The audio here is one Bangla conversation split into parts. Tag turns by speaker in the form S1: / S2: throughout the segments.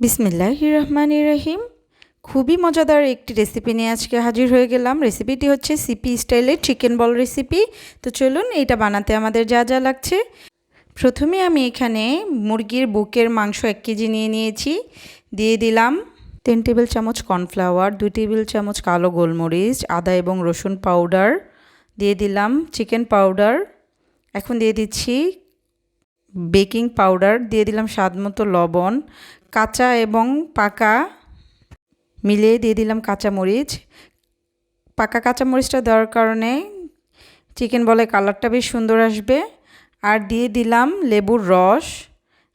S1: বিসমিল্লাহির রহমানির রহিম। খুবই মজাদার একটি রেসিপি নিয়ে আজকে হাজির হয়ে গেলাম। রেসিপিটি হচ্ছে সিপি স্টাইলের চিকেন বল রেসিপি। তো চলুন এটা বানাতে আমাদের যা যা লাগছে। প্রথমে আমি এখানে মুরগির বুকের মাংস 1 কেজি নিয়ে নিয়েছি। দিয়ে দিলাম 3 টেবিল চামচ কর্নফ্লাওয়ার, 2 টেবিল চামচ কালো গোলমরিচ, আদা এবং রসুন পাউডার, দিয়ে দিলাম চিকেন পাউডার। এখন দিয়ে দিচ্ছি বেকিং পাউডার, দিয়ে দিলাম স্বাদমতো লবণ, কাঁচা এবং পাকা মিলিয়ে দিয়ে দিলাম কাঁচামরিচ। পাকা কাঁচামরিচটা দেওয়ার কারণে চিকেন বলে কালারটা বেশ সুন্দর আসবে। আর দিয়ে দিলাম লেবুর রস।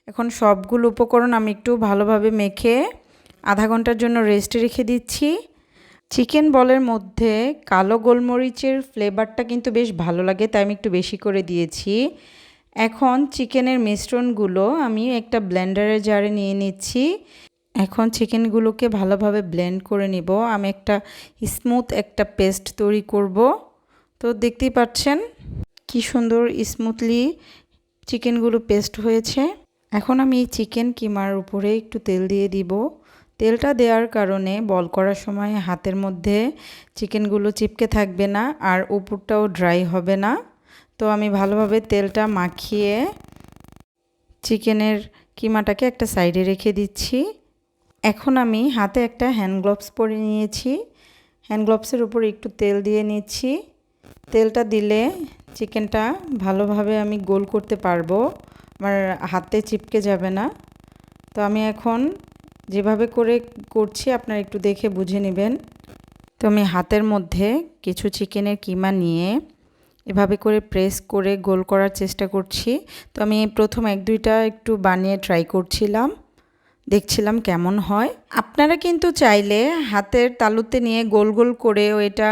S1: এখন সবগুলো উপকরণ আমি একটু ভালোভাবে মেখে আধা ঘন্টার জন্য রেস্টে রেখে দিচ্ছি। চিকেন বলের মধ্যে কালো গোলমরিচের ফ্লেভারটা কিন্তু বেশ ভালো লাগে, তাই আমি একটু বেশি করে দিয়েছি। এখন চিকেনের মিশ্রণগুলো আমি একটা ব্লেন্ডারের জারে নিয়ে নিচ্ছি। এখন চিকেনগুলোকে ভালোভাবে ব্লেন্ড করে নিব। আমি একটা স্মুথ একটা পেস্ট তৈরি করব। তো দেখতেই পাচ্ছেন কি সুন্দর স্মুথলি চিকেনগুলো পেস্ট হয়েছে। এখন আমি এই চিকেন কিমার উপরে একটু তেল দিয়ে দিব। তেলটা দেওয়ার কারণে বল করার সময় হাতের মধ্যে চিকেনগুলো চিপকে থাকবে না আর উপরটাও ড্রাই হবে না। তো আমি ভালোভাবে তেলটা মাখিয়ে চিকেনের কিমাটাকে একটা সাইডে রেখে দিচ্ছি। এখন আমি হাতে একটা হ্যান্ড গ্লোভস পরে নিয়েছি। হ্যান্ড গ্লোভসের উপর একটু তেল দিয়ে নিচ্ছি। তেলটা দিলে চিকেনটা ভালোভাবে আমি গোল করতে পারবো, আমার হাতে চিপকে যাবে না। তো আমি এখন যেভাবে করে করছি আপনারা একটু দেখে বুঝে নেবেন। তো আমি হাতের মধ্যে কিছু চিকেনের কিমা নিয়ে এভাবে করে প্রেস করে গোল করার চেষ্টা করছি। তো আমি প্রথম 1-2টা একটু বানিয়ে ট্রাই করছিলাম, দেখছিলাম কেমন হয়। আপনারা কিন্তু চাইলে হাতের তালুতে নিয়ে গোল গোল করে ওইটা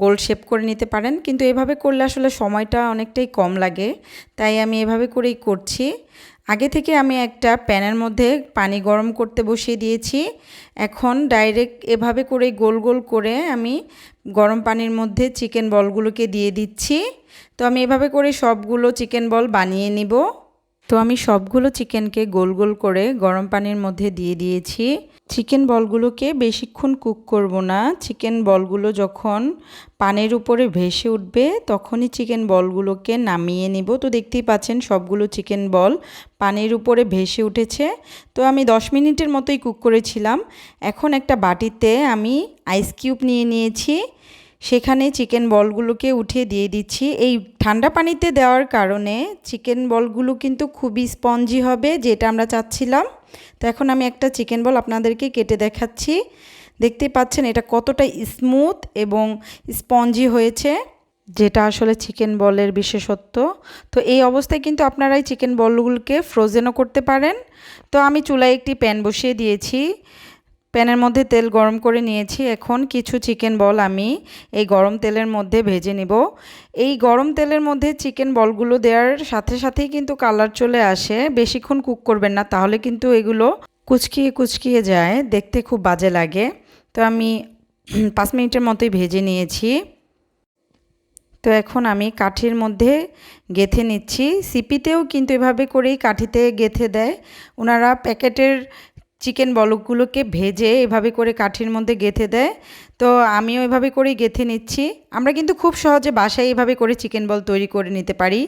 S1: গোল শেপ করে নিতে পারেন, কিন্তু এভাবে করলে আসলে সময়টা অনেকটাই কম লাগে, তাই আমি এভাবে করেই করছি। আগে থেকে আমি একটা প্যানের মধ্যে পানি গরম করতে বসিয়ে দিয়েছি। এখন ডাইরেক্ট এভাবে করে গোল গোল করে আমি গরম পানির মধ্যে চিকেন বলগুলোকে দিয়ে দিচ্ছি। তো আমি এভাবে করে সবগুলো চিকেন বল বানিয়ে নিব। তো আমি সবগুলো চিকেনকে গোল গোল করে গরম পানির মধ্যে দিয়ে দিয়েছি। চিকেন বলগুলোকে বেশিক্ষণ কুক করব না। চিকেন বলগুলো যখন পানির উপরে ভেসে উঠবে তখনই চিকেন বলগুলোকে নামিয়ে নিব। তো দেখতেই পাচ্ছেন সবগুলো চিকেন বল পানির উপরে ভেসে উঠেছে। তো আমি 10 মিনিটের মতোই কুক করেছিলাম। এখন একটা বাটিতে আমি আইস কিউব নিয়ে নিয়েছি, সেখানে চিকেন বলগুলোকে উঠিয়ে দিয়ে দিচ্ছি। এই ঠান্ডা পানিতে দেওয়ার কারণে চিকেন বলগুলো কিন্তু খুবই স্পঞ্জি হবে, যেটা আমরা চাচ্ছিলাম। তো এখন আমি একটা চিকেন বল আপনাদেরকে কেটে দেখাচ্ছি। দেখতে পাচ্ছেন এটা কতটা স্মুথ এবং স্পঞ্জি হয়েছে, যেটা আসলে চিকেন বলের বিশেষত্ব। তো এই অবস্থায় কিন্তু আপনারা এই চিকেন বলগুলোকে ফ্রোজেনও করতে পারেন। তো আমি চুলায় একটি প্যান বসিয়ে দিয়েছি। প্যানের মধ্যে তেল গরম করে নিয়েছি। এখন কিছু চিকেন বল আমি এই গরম তেলের মধ্যে ভেজে নিব। এই গরম তেলের মধ্যে চিকেন বলগুলো দেওয়ার সাথে সাথেই কিন্তু কালার চলে আসে। বেশিক্ষণ কুক করবেন না, তাহলে কিন্তু এগুলো কুচকিয়ে কুচকিয়ে যায়, দেখতে খুব বাজে লাগে। তো আমি 5 মিনিটের মতোই ভেজে নিয়েছি। তো এখন আমি কাঠির মধ্যে গেঁথে নিচ্ছি। সিপিতেও কিন্তু এভাবে করেই কাঠিতে গেঁথে দেয় ওনারা। প্যাকেটের চিকেন বলগুলোকে ভেজে এভাবে করে কাঠির মধ্যে গেঁথে দেয়। তো আমিও এভাবে করেই গেঁথে নিচ্ছি। আমরা কিন্তু খুব সহজে বাসায় এভাবে করে চিকেন বল তৈরি করে নিতে পারি,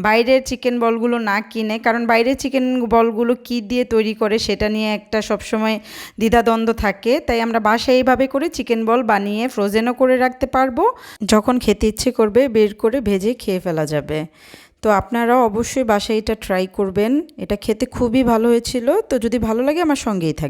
S1: বাইরের চিকেন বলগুলো না কিনে। কারণ বাইরের চিকেন বলগুলো কী দিয়ে তৈরি করে সেটা নিয়ে একটা সবসময় দ্বিধাদ্বন্দ্ব থাকে, তাই আমরা বাসায় এইভাবে করে চিকেন বল বানিয়ে ফ্রোজেনও করে রাখতে পারবো। যখন খেতে ইচ্ছে করবে বের করে ভেজে খেয়ে ফেলা যাবে। তো আপনারাও অবশ্যই বাসায় এটা ট্রাই করবেন, এটা খেতে খুবই ভালো হয়েছিল। তো যদি ভালো লাগে আমার সঙ্গেই থাকবেন।